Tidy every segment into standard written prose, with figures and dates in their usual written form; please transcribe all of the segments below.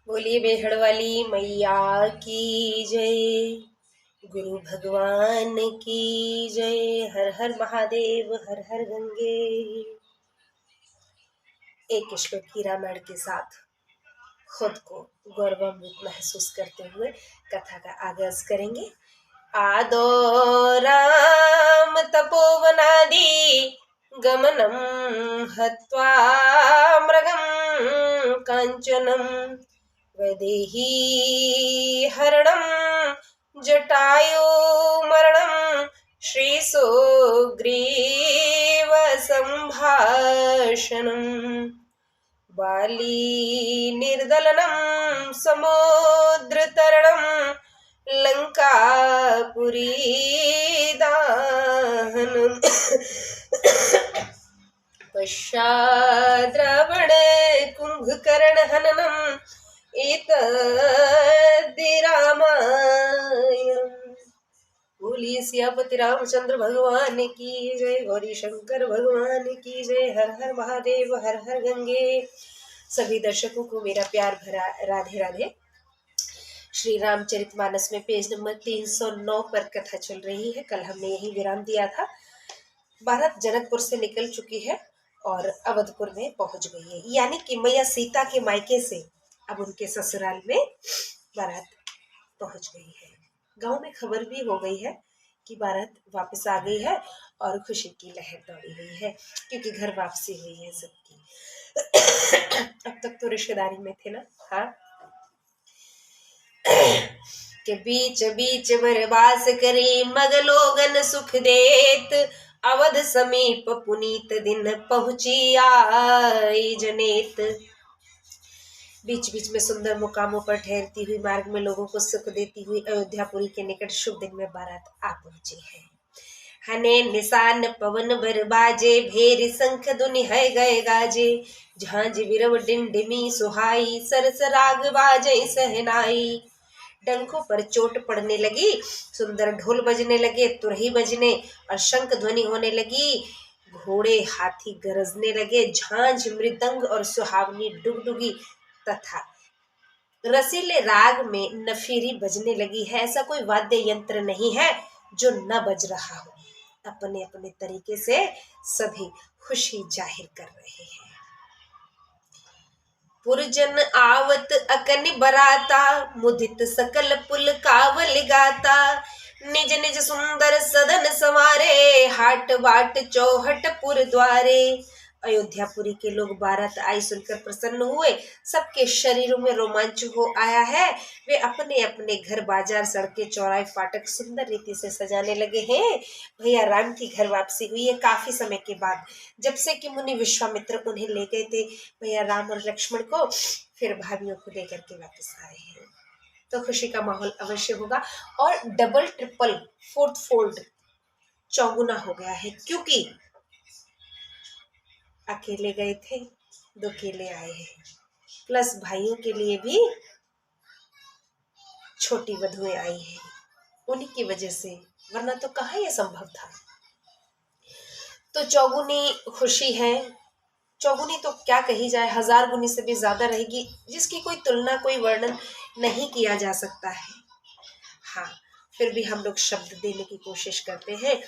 बोलिए बेहड़ वाली मैया की जय। गुरु भगवान की जय। हर हर महादेव, हर हर गंगे। एक श्लोक की रामायण के साथ खुद को गौरवान्वित महसूस करते हुए कथा का आगाज करेंगे। आदो राम तपोवनादि गमनम हत्वा मृगं कांचनम वैदेही हरणं जटायु मरणं श्रीसुग्रीव संभाषणं बाली निर्दलनं समुद्रतरणं लंकापुरी दाहनं पश्चाद् रावण कुंभकर्ण हननम् एतद्धि रामायणम्। बोलिए सियापति रामचंद्र भगवान की जय। गौरी शंकर भगवान की जय। हर हर महादेव, हर हर गंगे। सभी दर्शकों को मेरा प्यार भरा राधे राधे। श्री रामचरितमानस में पेज नंबर 309 पर कथा चल रही है। कल हमने यही विराम दिया था। बारात जनकपुर से निकल चुकी है और अवधपुर में पहुंच गई है, यानी कि मैया सीता के मायके से अब उनके ससुराल में बारात पहुंच गई है। गांव में खबर भी हो गई है कि बारात वापस आ गई है और खुशी की लहर दौड़ी हुई है, क्योंकि घर वापसी हुई है सबकी। अब तक तो रिश्तेदारी में थे ना। हाँ, के बीच बीच बरबास करी मगलोगन सुख देत, अवध समीप पुनीत दिन पहुंची आई जनेत। बीच बीच में सुंदर मुकामों पर ठहरती हुई मार्ग में लोगों को सुख देती हुई अयोध्यापुरी के निकट शुभ दिन में बारात आ पहुंची है। हने निशान पवन बर बाजे, भेरी शंख धुनि है गए गाजे, झांझ विरव डिंडिमी सुहाई, सरस राग बाजे सहनाई। डंकों पर चोट पड़ने लगी, सुंदर ढोल बजने लगे, तुरही बजने और शंख ध्वनि होने लगी, घोड़े हाथी गरजने लगे, झांझ मृदंग और सुहावनी डुगडुगी तथा रसीले राग में नफीरी बजने लगी है। ऐसा कोई वाद्य यंत्र नहीं है जो न बज रहा हो। अपने अपने तरीके से सभी खुशी जाहिर कर रहे हैं। पुरजन आवत अकनि बराता, मुदित सकल पुल कावल गाता, निज निज सुंदर सदन संवारे, हाट बाट चौहट पुर द्वारे। अयोध्यापुरी के लोग बारात आई सुनकर प्रसन्न हुए। सबके शरीरों में रोमांच हो आया है। वे अपने अपने घर, बाजार, सड़कें, चौराहे, फाटक सुंदर रीति से सजाने लगे हैं। भैया राम की घर वापसी हुई है काफी समय के बाद, जब से कि मुनि विश्वामित्र उन्हें ले गए थे, भैया राम और लक्ष्मण को, फिर भाभियों को लेकर के वापस आए हैं। तो खुशी का माहौल अवश्य होगा और डबल ट्रिपल फोर्थ फोल्ड चौगुना हो गया है, क्योंकि अकेले गए थे, दो केले आए हैं, प्लस भाइयों के लिए भी छोटी वधुएं आई हैं। उन्हीं की वजह से, वरना तो कहाँ यह संभव था। तो चौगुनी खुशी है। चौगुनी तो क्या कही जाए, 1000 गुनी से भी ज्यादा रहेगी, जिसकी कोई तुलना, कोई वर्णन नहीं किया जा सकता है। हाँ, फिर भी हम लोग शब्द देने की कोशिश करते हैं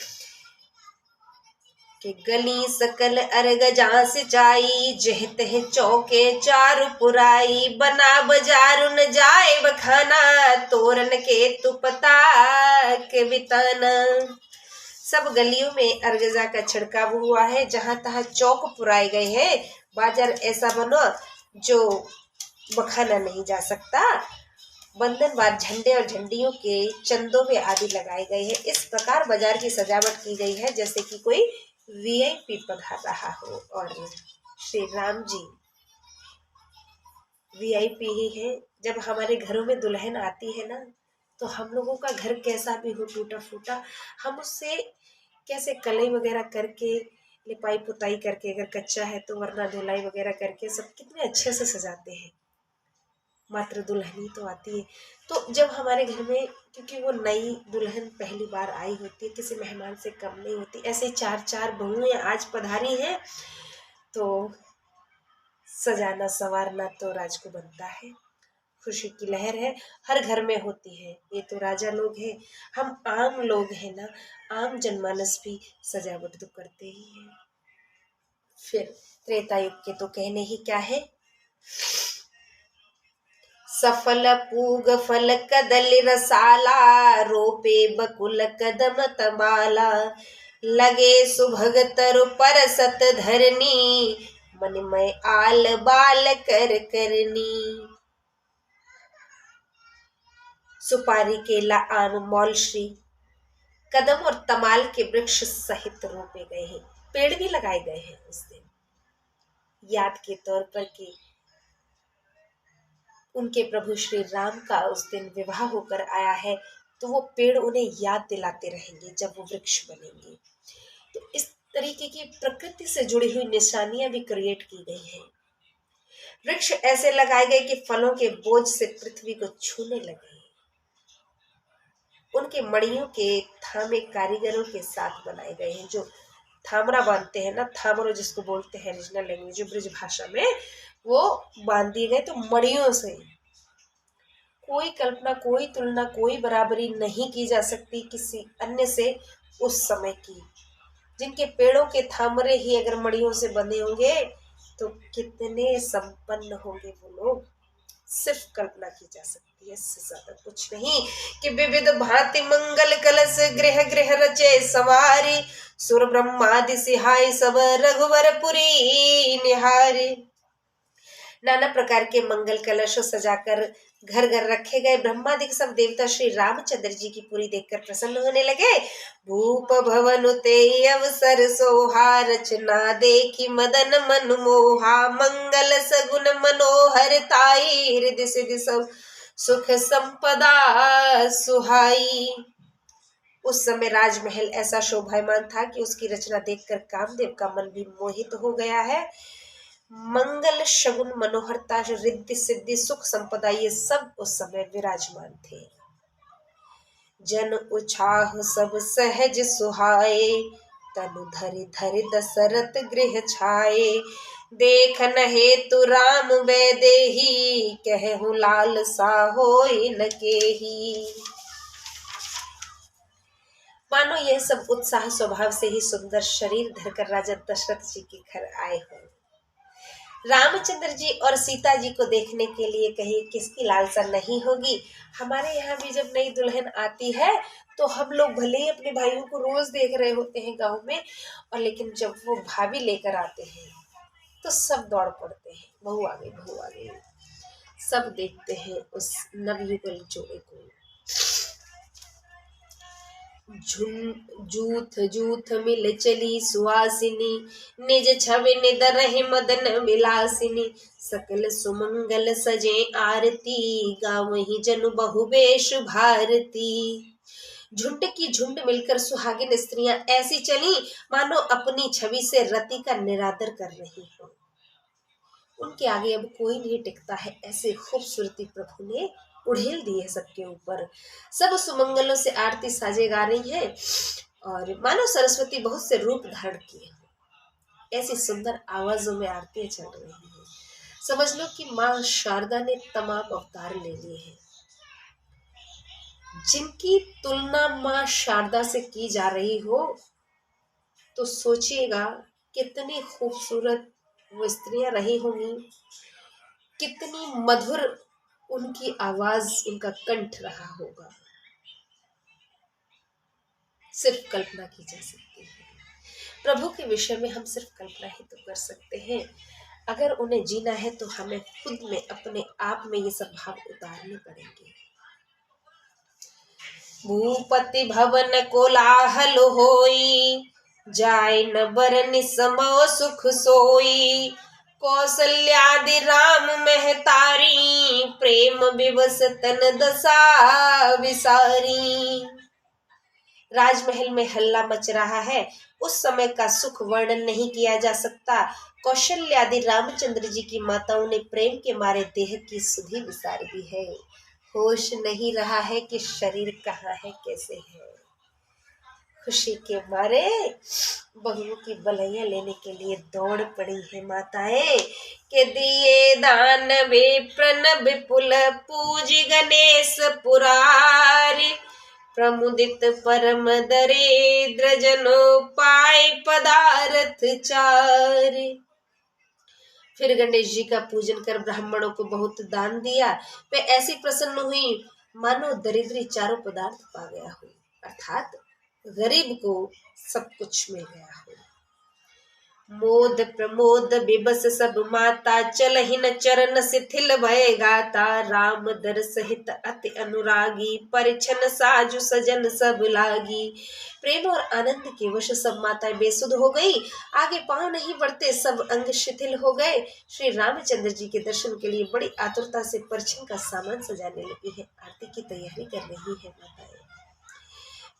कि गली सकल अर्ग जहाँ सिंचाई, जहत है चौके चारु पुराई, बना बाजारु न जाए बखाना, तोरन के तुपता के बिताना। सब गलियों में अर्गजा का छिड़काव हुआ है, जहां तहां चौक पुराए गए हैं। बाजार ऐसा बनो जो बखाना नहीं जा सकता। बंधनवार झंडे और झंडियों के चंदोवे आदि लगाए गए हैं। इस प्रकार बाजार की सजावट की गई है जैसे कि कोई वीआईपी पधार रहा हो। और श्री राम जी वीआईपी ही है। जब हमारे घरों में दुल्हन आती है ना, तो हम लोगों का घर कैसा भी हो टूटा फूटा, हम उससे कैसे कलई वगैरह करके, लिपाई पुताई करके, अगर कच्चा है तो वरना धुलाई वगैरह करके सब कितने अच्छे से सजाते हैं। मात्र दुल्हन ही तो आती है, तो जब हमारे घर में, क्योंकि वो नई दुल्हन पहली बार आई होती है, किसी मेहमान से कम नहीं होती, ऐसे 4 बहुएं आज पधारी हैं, तो सजाना संवारना तो राज को बनता है। खुशी की लहर है, हर घर में होती है। ये तो राजा लोग हैं, हम आम लोग हैं ना, आम जनमानस भी सजावट तो करते ही हैं। फिर त्रेता युग के तो कहने ही क्या है। सफल पूग फल कदली रसाला, रोपे बकुल कदम तमाला, लगे सुभग तरु परसत धरनी, मन में आल बाल कर करनी। सुपारी केला आम मौलश्री कदम और तमाल के वृक्ष सहित रोपे गए हैं, पेड़ भी लगाए गए हैं उस दिन, याद के तौर पर कि उनके प्रभु श्री राम का उस दिन विवाह होकर आया है, तो वो पेड़ उन्हें याद दिलाते रहेंगे जब वो वृक्ष बनेंगे। तो इस तरीके की प्रकृति से जुड़ी हुई निशानियां भी क्रिएट की गई हैं। वृक्ष ऐसे लगाए गए कि फलों के बोझ से पृथ्वी को छूने लगे। उनके मड़ियों के थामे कारीगरों के साथ बनाए गए हैं, जो थामरा बांधते हैं ना, थामरो जिसको बोलते हैं रीजनल लैंग्वेज ब्रज भाषा में, वो बांध दिए गए। तो मड़ियों से कोई कल्पना, कोई तुलना, कोई बराबरी नहीं की जा सकती किसी अन्य से उस समय की। जिनके पेड़ों के थामरे ही अगर मड़ियों से बंधे होंगे तो कितने संपन्न होंगे वो लोग, सिर्फ कल्पना की जा सकती है, इससे ज्यादा कुछ नहीं। कि विविध भांति मंगल कलश गृह गृह रचे सवारी, सुर ब्रह्मादि सिहाय सब रघुवरपुरी निहारे। नाना प्रकार के मंगल कलशों सजाकर घर घर रखे गए। ब्रह्मादि सब देवता श्री रामचंद्र जी की पुरी देखकर प्रसन्न होने लगे। भूप भवन ते अवसर सोहा, रचना देखी मदन मन मोहा, मंगल सगुन मनोहर ताई, हृदय सिद्धि सब सुख संपदा सुहाई। उस समय राजमहल ऐसा शोभायमान था कि उसकी रचना देखकर कामदेव का मन भी मोहित हो गया है। मंगल शगुन मनोहरता, रिद्धि सिद्धि सुख संपदा, ये सब उस समय विराजमान थे। जन उछाह सब सहज सुहाए, तनु धरि धरि दशरथ गृह छाए, देखन हेतु राम वैदेही, कहहु लाल सा होय न केही। मानो यह सब उत्साह स्वभाव से ही सुंदर शरीर धरकर राजा दशरथ जी के घर आए हो। रामचंद्र जी और सीता जी को देखने के लिए कहीं किसकी लालसा नहीं होगी। हमारे यहाँ भी जब नई दुल्हन आती है तो हम लोग भले ही अपने भाइयों को रोज देख रहे होते हैं गांव में, और लेकिन जब वो भाभी लेकर आते हैं तो सब दौड़ पड़ते हैं, बहू आ गई, बहू आ गई। सब देखते हैं उस नवयुगल जोड़े को। जूथ जूथ मिल चली सुहासिनी, निज छवि निदरहि मदन विलासिनी, सकल सुमंगल सजे आरती, गावहि जनु बहुवेश भारती। झुंड की झुंड मिलकर सुहागिन स्त्रियां ऐसी चली मानो अपनी छवि से रति का निरादर कर रही हो। उनके आगे अब कोई नहीं टिकता है, ऐसे खूबसूरती प्रभु ने उड़ेल दी है सबके ऊपर। सब सुमंगलों से आरती साजे गा रही हैं और मानो सरस्वती बहुत से रूप धारण किए हो, ऐसी सुंदर आवाजों में आरती चल रही है। समझ लो कि माँ शारदा ने तमाम अवतार ले लिए हैं। जिनकी तुलना माँ शारदा से की जा रही हो तो सोचिएगा कितनी खूबसूरत वो स्त्रियां रही होंगी, कितनी मधुर उनकी आवाज, उनका कंठ रहा होगा, सिर्फ कल्पना की जा सकती है। प्रभु के विषय में हम सिर्फ कल्पना ही तो कर सकते हैं। अगर उन्हें जीना है तो हमें खुद में, अपने आप में ये सब भाव उतारने पड़ेंगे। भूपति भवन कोलाहल होई, जाय न बरनि समो सुख सोई, कौशल्यादि राम महतारी, प्रेम विवश तन दशा विसारी। राजमहल में हल्ला मच रहा है, उस समय का सुख वर्णन नहीं किया जा सकता। कौशल्यादि रामचंद्र जी की माताओं ने प्रेम के मारे देह की सुधि विसार दी है। होश नहीं रहा है कि शरीर कहाँ है, कैसे है। खुशी के मारे बहुओं की बलैया लेने के लिए दौड़ पड़ी है माताएं के दिए दान वे प्रणब विपुल पूज गणेश पुरारी प्रमुदित परम दरिद्र जनो पाए पदार्थ चारि। फिर गणेश जी का पूजन कर ब्राह्मणों को बहुत दान दिया। वे ऐसी प्रसन्न हुई मानो दरिद्री चारों पदार्थ पा गया हो, अर्थात गरीब को सब कुछ मिल गया हो। मोद प्रमोद विबस सब माता चलहिन चरण शिथिल भय गाता राम दर सहित अति अनुरागी परिछन साजु सजन सब लागी। प्रेम और आनंद के वश सब माताएं बेसुध हो गई, आगे पांव नहीं बढ़ते, सब अंग शिथिल हो गए। श्री रामचंद्र जी के दर्शन के लिए बड़ी आतुरता से परिछन का सामान सजाने लगी है, आरती की तैयारी कर रही है माताएं।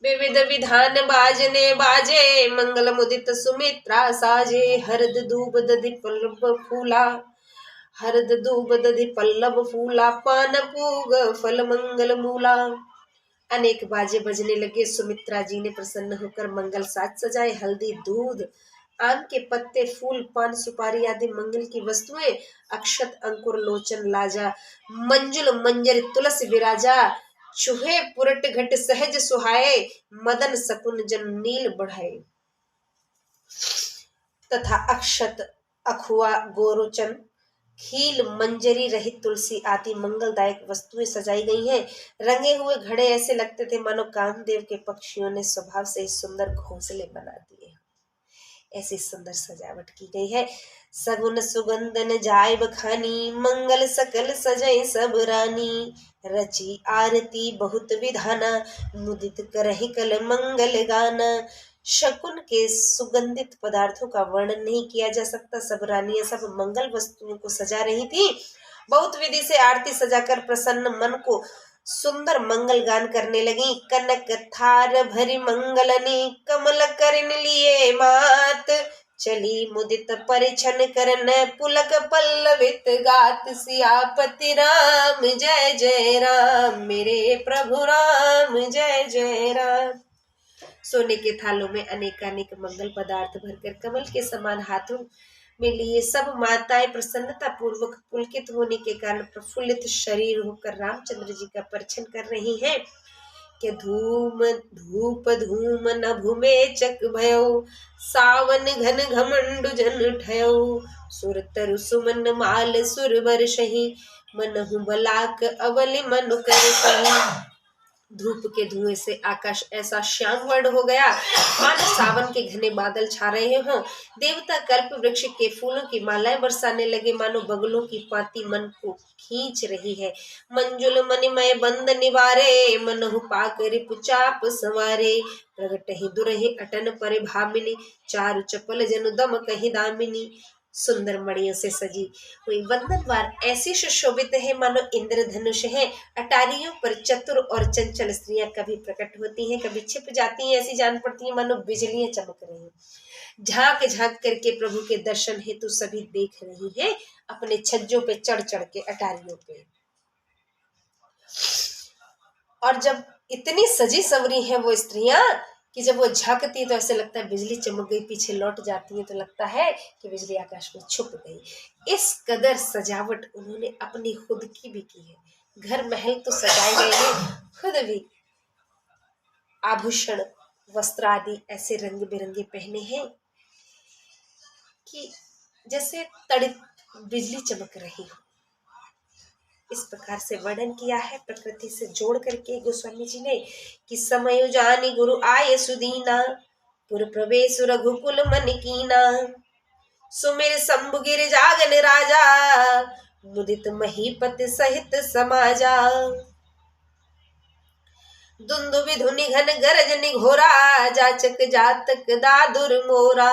विविध विधान बाजने बाजे मंगल मुदित सुमित्रा साजे हरद दूब दधि पल्लव फूला हरद दूब दधि पल्लव फूला पान पूग फल मंगल मूला। अनेक बाजे बजने लगे। सुमित्रा जी ने प्रसन्न होकर मंगल साज सजाए, हल्दी दूध आम के पत्ते फूल पान सुपारी आदि मंगल की वस्तुएं, अक्षत अंकुर लोचन लाजा मंजुल मंजर तुलसी विराजा चूहे पुरट घट सहज सुहाए मदन सकुन जन नील बढ़ाए। तथा अक्षत अखुआ गोरोचन खील मंजरी रहित तुलसी आदि मंगलदायक वस्तुएं सजाई गई हैं। रंगे हुए घड़े ऐसे लगते थे मानो कामदेव के पक्षियों ने स्वभाव से ही सुंदर घोंसले बना दिए। ऐसी सुंदर सजावट की गई है। सगुन सुगंधन जाय बखानी मंगल सकल सजय सब रानी रची आरती बहुत विधाना मुदित करहि कल मंगल गाना। शकुन के सुगंधित पदार्थों का वर्णन नहीं किया जा सकता। सब रानियां सब मंगल वस्तुओं को सजा रही थी। बहुत विधि से आरती सजाकर प्रसन्न मन को सुंदर मंगल गान करने लगी। कनक थार भरी मंगलनी कमल करन लिए मात चली मुदित परिछन करन पुलक पल्लवित गात सियापति राम जय जय राम मेरे प्रभु राम जय जय राम। सोने के थालों में अनेकानेक मंगल पदार्थ भरकर कमल के समान हाथों में लिए सब माताएं प्रसन्नता पूर्वक पुलकित होने के कारण प्रफुल्लित शरीर होकर रामचंद्र जी का परिछन कर रही हैं। के धूम धूप धूम नभु में चक भयो सावन घन घमंडु जन ठयो सुर तरु सुमन माल सुर वर्षहि मनहु बलाक अवलि मनु कर कही। धूप के धुएं से आकाश ऐसा श्याम वर्ण हो गया मानो सावन के घने बादल छा रहे हों। देवता कल्प वृक्ष के फूलों की मालाएं बरसाने लगे मानो बगलों की पाती मन को खींच रही है। मंजुल मणिमय बंद निवारे मनहु पाक रिपु चाप संवारे प्रगट ही दुरहि अटन परिभामिनी चारु चपल जनु दम कही दामिनी। सुंदर मणियों से सजी हुई वंदनवार ऐसी सुशोभित है मानो इंद्रधनुष है। अटारियों पर चतुर और चंचल स्त्रियां कभी प्रकट होती हैं कभी छिप जाती हैं, ऐसी जान पड़ती हैं मानो बिजलियां चमक रही हैं। झांक झांक करके प्रभु के दर्शन हेतु सभी देख रही हैं अपने छज्जों पे चढ़ चढ़ के अटारियों पे। और जब इतनी सजी संवरी हैं वो स्त्रियां कि जब वो झांकती है तो ऐसे लगता है बिजली चमक गई, पीछे लौट जाती है तो लगता है कि बिजली आकाश में छुप गई। इस कदर सजावट उन्होंने अपनी खुद की भी की है। घर महल तो सजाए गए हैं, खुद भी आभूषण वस्त्र आदि ऐसे रंग बिरंगे पहने हैं कि जैसे तड़ित बिजली चमक रही हो। इस प्रकार से वर्णन किया है प्रकृति से जोड़ करके गोस्वामी जी ने कि समय जानी गुरु आय सुदीना पुर प्रवेश रघुकुल मन कीना सुमिर शंभु गिर जागन राजा मुदित महीपति सहित समाजा। दुंदुभि धुनि घन गरज निघोरा जाचक जातक दादुर मोरा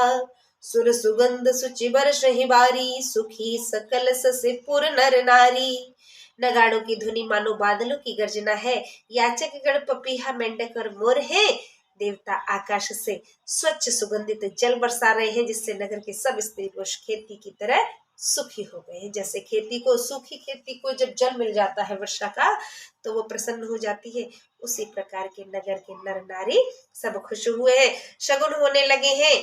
सुर सुगंध सुचि बरस ही बारी सुखी सकल ससे पुर नर नारी। नगाड़ों की धुनी मानो बादलों की गर्जना है। याचक गण पपीहा मेंढक और मोर है। देवता आकाश से स्वच्छ सुगंधित जल बरसा रहे हैं, जिससे नगर के सब स्त्री पुरुष खेती की तरह सुखी हो गए हैं। जैसे खेती को, सूखी खेती को जब जल मिल जाता है वर्षा का, तो वो प्रसन्न हो जाती है, उसी प्रकार के नगर के नर नारी सब खुश हुए हैं, शगुन होने लगे हैं।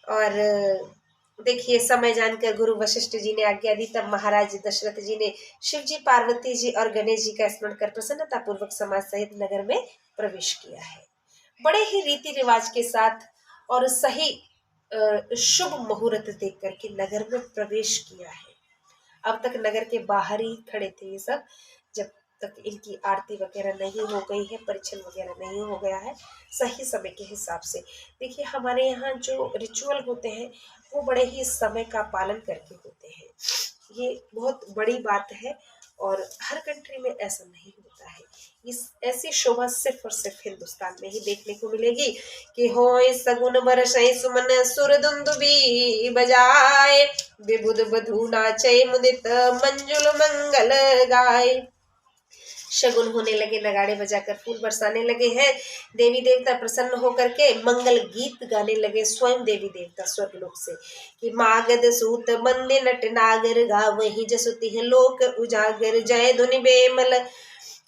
और देखिए, समय जानकर गुरु वशिष्ठ जी ने आज्ञा दी, तब महाराज दशरथ जी ने शिव जी, पार्वती जी और गणेश जी का स्मरण कर प्रसन्नता पूर्वक समाज सहित नगर में प्रवेश किया है। बड़े ही रीति रिवाज के साथ और सही शुभ मुहूर्त देख करके नगर में प्रवेश किया है। अब तक नगर के बाहर ही खड़े थे ये सब, जब तक इनकी आरती वगैरह नहीं हो गई है, परिचय वगैरह नहीं हो गया है सही समय के हिसाब से। देखिए, हमारे यहाँ जो रिचुअल होते हैं वो बड़े ही समय का पालन करके होते हैं, ये बहुत बड़ी बात है और हर कंट्री में ऐसा नहीं होता है। इस ऐसी शोभा सिर्फ और सिर्फ हिंदुस्तान में ही देखने को मिलेगी कि होय सगुन बरसै सुमन सुरदुंदुबी बजाए, विबुध बधू नाचै मुदित मंजुल मंगल गाय। शगुन होने लगे, नगाड़े बजाकर फूल बरसाने लगे हैं, देवी देवता प्रसन्न होकर के मंगल गीत गाने लगे, स्वयं देवी देवता स्वर्गलोक से कि मागध सूत बंदे नट नागर गावहि जसुति है लोक उजागर, जय धुनि बेमल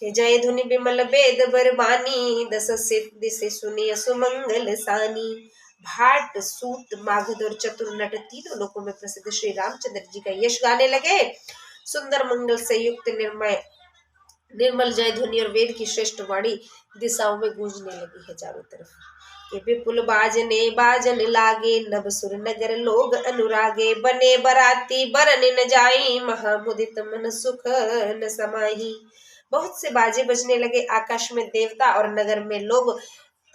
के जय धुनि बिमल वेद बरबानी, दस दिसे सुनिय सुमंगल सानी। भाट, सूत, मागध और चतुर नट तीनों लोकों में प्रसिद्ध श्री रामचंद्र जी का यश गाने लगे। सुंदर मंगल से युक्त निर्मल जय ध्वनि और वेद की श्रेष्ठ वाणी दिशाओं में गूंजने लगी है चारों तरफ कि विपुल बाजने बाजन लागे, नभ सुर नगर लोग अनुरागे, बने बराती बरन न जाई, महामुदित मन सुख न समाही। बहुत से बाजे बजने लगे, आकाश में देवता और नगर में लोग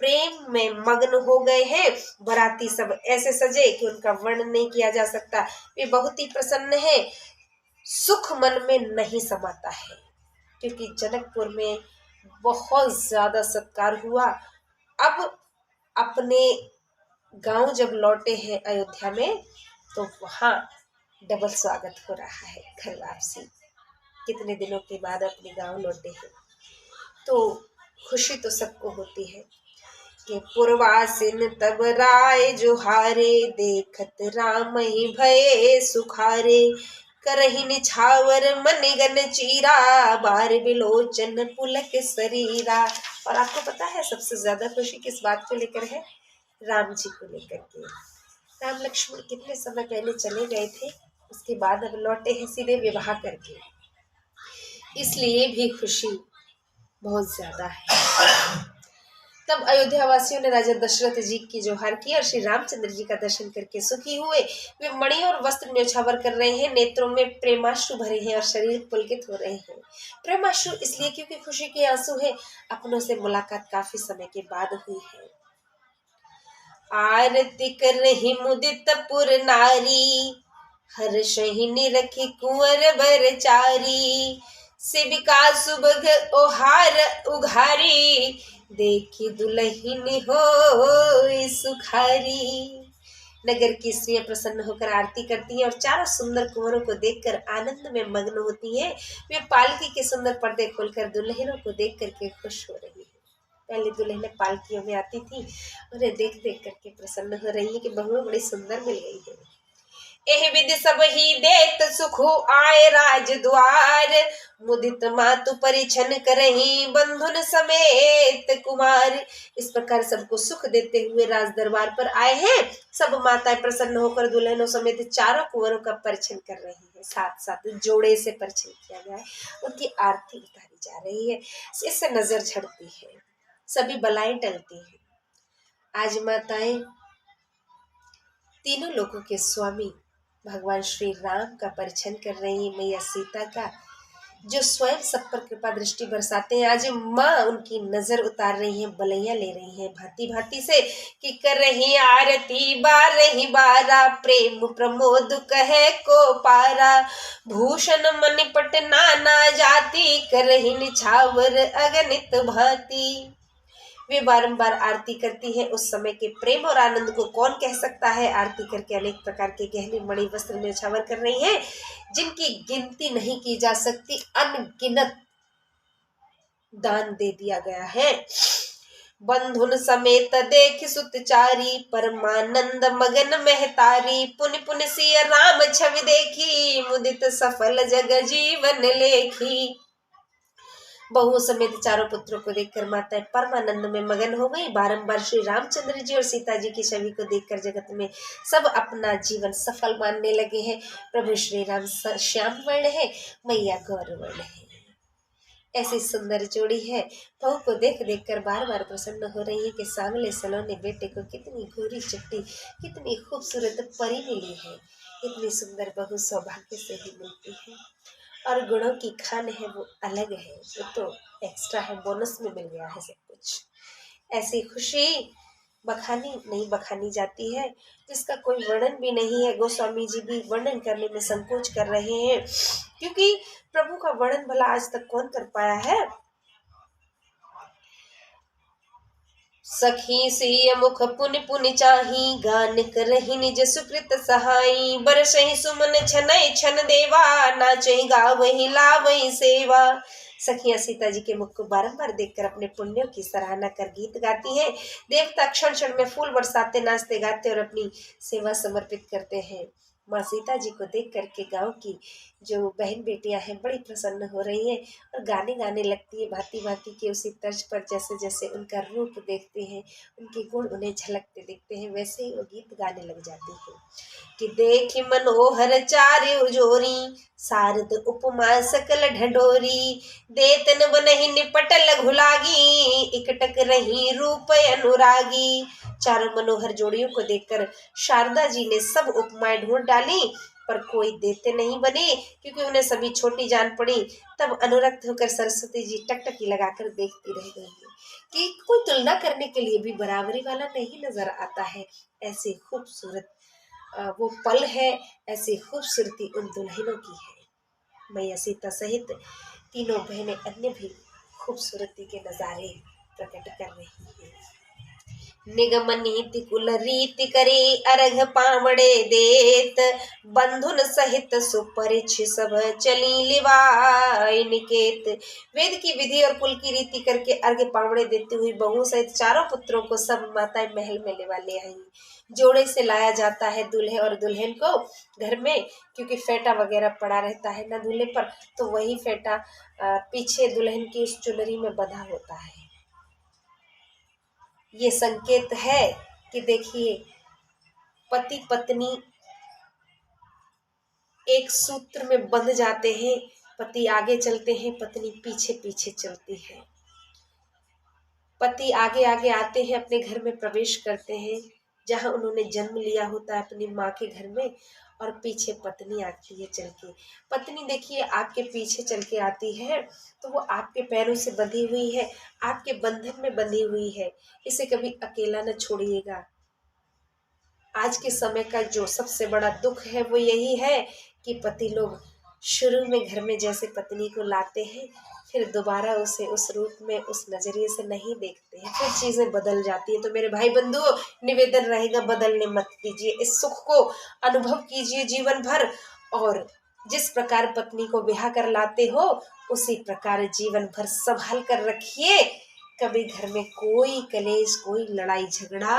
प्रेम में मग्न हो गए हैं। बराती सब ऐसे सजे कि उनका वर्णन नहीं किया जा सकता, वे बहुत ही प्रसन्न है, सुख मन में नहीं समाता है, क्योंकि जनकपुर में बहुत ज्यादा सत्कार हुआ। अब अपने गांव जब लौटे हैं अयोध्या में, तो वहां डबल स्वागत हो रहा है, घर वापसी, कितने दिनों के बाद अपने गांव लौटे हैं, तो खुशी तो सबको होती है कि पुरवासिन तब राय जोहारे, देखत राम ही भये सुखारे, करहि निछावर मनिगन चीरा, बार बिलोचन पुलक शरीरा। और आपको पता है सबसे ज्यादा खुशी किस बात को लेकर है? राम जी को लेकर के। राम लक्ष्मण कितने समय पहले चले गए थे, उसके बाद अब लौटे हैं सीधे विवाह करके, इसलिए भी खुशी बहुत ज्यादा है। तब अयोध्या वासियों ने राजा दशरथ जी की जोहार की और श्री रामचंद्र जी का दर्शन करके सुखी हुए। वे मणि और वस्त्र न्यौछावर कर रहे हैं, नेत्रों में प्रेमाश्रु भरे हैं और शरीर पुलकित हो रहे हैं। प्रेमाश्रु इसलिए क्योंकि खुशी के आंसू है, अपनों से मुलाकात काफी समय के बाद हुई है। आरती कर रही मुदित पुर नारी, हर्षहि रखी कुंवर बरचारी, शिविका सुबह ओहार उघारी, देखी दुल्हन हो सुखारी। नगर की स्त्रियां प्रसन्न होकर आरती करती हैं और चारों सुंदर कुंवरों को देखकर आनंद में मग्न होती हैं। वे पालकी के सुंदर पर्दे खोलकर दुल्हनों को देख करके खुश हो रही है। पहले दुल्हनें पालकियों में आती थी, उन्हें देख देख करके प्रसन्न हो रही है कि बहुएं बड़ी सुंदर मिल गई है। एह विधि सब ही देत सुखु आए राज द्वार, मुदित मातु परिछन करही बंधुन समेत कुमार। इस प्रकार सबको सुख देते हुए राज दरबार पर आए हैं। सब माताएं प्रसन्न होकर दुल्हनों समेत चारों कुंवरों का परिछन कर रही हैं, साथ साथ जोड़े से परिछन किया गया है, उनकी आरती उतारी जा रही है, इससे नजर झड़ती है, सभी बलाएं टलती हैं। आज माताएं तीनों लोगों के स्वामी भगवान श्री राम का परिछन कर रही है, मैया सीता का, जो स्वयं सब पर कृपा दृष्टि बरसाते हैं। आज माँ उनकी नजर उतार रही है, बलैया ले रही है भांति भांति से कि कर रही आरती बारही बारा, प्रेम प्रमोद कहे को पारा, भूषण मणिपट नाना जाति, कर रही निछावर अगणित भांति। वे बारंबार आरती करती हैं, उस समय के प्रेम और आनंद को कौन कह सकता है। आरती करके अनेक प्रकार के गहने मणि वस्त्र न्यौछावर कर रही हैं, जिनकी गिनती नहीं की जा सकती, अनगिनत दान दे दिया गया है। बंधुन समेत देख सुतचारी, परमानंद मगन महतारी। पुनि पुनि सिय राम छवि देखी, मुदित सफल जग जीवन लेखी। बहू समेत चारों पुत्रों को देखकर माताएं परमानंद में मगन हो गई। बारंबार श्री रामचंद्र जी और सीता जी की छवि को देखकर जगत में सब अपना जीवन सफल मानने लगे हैं। प्रभु श्री राम श्याम वर्ण है, मैया गौर वर्ण है। ऐसी सुंदर जोड़ी है। बहू को देख देख कर बार बार प्रसन्न हो रही है कि सांवले सलोने बेटे को कितनी गोरी चिट्टी, कितनी खूबसूरत परी मिली है। इतनी सुंदर बहू सौभाग्य से ही मिलती है, और गुणों की खान है वो अलग है, वो तो एक्स्ट्रा है, बोनस में मिल गया है सब कुछ। ऐसी खुशी बखानी नहीं बखानी जाती है, जिसका कोई वर्णन भी नहीं है। गोस्वामी जी भी वर्णन करने में संकोच कर रहे हैं, क्योंकि प्रभु का वर्णन भला आज तक कौन कर पाया है। सखी सिय मुख पुनि पुनि चाही, गान करहि निज सुकृत सहाई। बरसहि सुमन छनय छन देवा, नाचहि गावहि लावहि सेवा। सखियां सीता जी के मुख को बारंबार देखकर अपने पुण्यों की सराहना कर गीत गाती हैं। देवता क्षण क्षण में फूल बरसाते, नाचते गाते और अपनी सेवा समर्पित करते हैं। माँ सीता जी को देख करके गांव की जो बहन बेटियां हैं बड़ी प्रसन्न हो रही हैं, और गाने गाने लगती है भांति भांति के उसी तर्ज पर। जैसे जैसे उनका रूप देखते हैं, उनके गुण उन्हें झलकते दिखते हैं, वैसे ही वो गीत गाने लग जाती है कि देखि मनोहर चारु जोरी, शारद उपमा सकल ढंढोरी। देतन बनहि निपट लघु लागी, इकटक रही रूप अनुरागी। चारों मनोहर जोड़ियों को देखकर शारदा जी ने सब उपमाएं ढूंढ डाली, पर कोई देते नहीं बने, क्योंकि उन्हें सभी छोटी जान पड़ी। तब अनुरक्त होकर सरस्वती जी टकटकी लगाकर देखती रह गई कि कोई तुलना करने के लिए भी बराबरी वाला नहीं नजर आता है। ऐसे खूबसूरत वो पल है, ऐसी खूबसूरती उन दुल्हनों की है। मैया सीता सहित तीनों बहनें अन्य भी खूबसूरती के नजारे प्रकट कर रही हैं। निगम नीति कुल रीति करे, अर्घ पावड़े देत। बंधुन सहित सुपरिछ सब चली लिवाई निकेत। वेद की विधि और कुल की रीति करके अर्घ पावड़े देती हुई बहू सहित चारों पुत्रों को सब माताएं महल में लिवा ले आई। जोड़े से लाया जाता है दूल्हे और दुल्हन को घर में, क्योंकि फेटा वगैरह पड़ा रहता है ना दूल्हे पर, तो वही फेटा पीछे दुल्हन की उस चुनरी में बंधा होता है। ये संकेत है कि देखिए, पति पत्नी एक सूत्र में बंध जाते हैं। पति आगे चलते हैं, पत्नी पीछे पीछे चलती है। पति आगे आगे आते हैं, अपने घर में प्रवेश करते हैं जहां उन्होंने जन्म लिया होता है, अपनी माँ के घर में, और पीछे पत्नी आती है चल के। पत्नी देखिए आपके पीछे चल के आती है, तो वो आपके पैरों से बंधी हुई है, आपके बंधन में बंधी हुई है। इसे कभी अकेला न छोड़िएगा। आज के समय का जो सबसे बड़ा दुख है वो यही है कि पति लोग शुरू में घर में जैसे पत्नी को लाते हैं, फिर दोबारा उसे उस रूप में, उस नजरिए से नहीं देखते हैं, फिर चीजें बदल जाती है। तो मेरे भाई बंधुओं, निवेदन रहेगा, बदलने मत दीजिए, इस सुख को अनुभव कीजिए जीवन भर। और जिस प्रकार पत्नी को ब्याह कर लाते हो, उसी प्रकार जीवन भर संभाल कर रखिए। कभी घर में कोई कलेश, कोई लड़ाई झगड़ा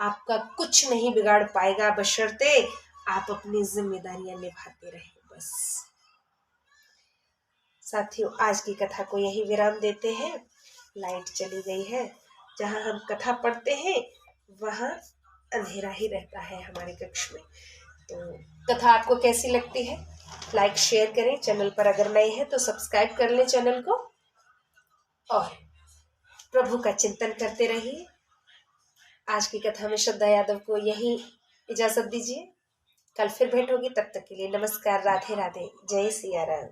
आपका कुछ नहीं बिगाड़ पाएगा, बशर्ते आप अपनी जिम्मेदारियां निभाते रहें बस। साथियों, आज की कथा को यही विराम देते हैं। लाइट चली गई है, जहां हम कथा पढ़ते हैं वहां अंधेरा ही रहता है हमारे कक्ष में। तो कथा आपको कैसी लगती है, लाइक शेयर करें। चैनल पर अगर नए हैं तो सब्सक्राइब कर लें चैनल को, और प्रभु का चिंतन करते रहिए। आज की कथा में श्रद्धा यादव को यही इजाजत दीजिए। कल फिर भेंट होगी, तब तक के लिए नमस्कार, राधे राधे, जय सिया राम।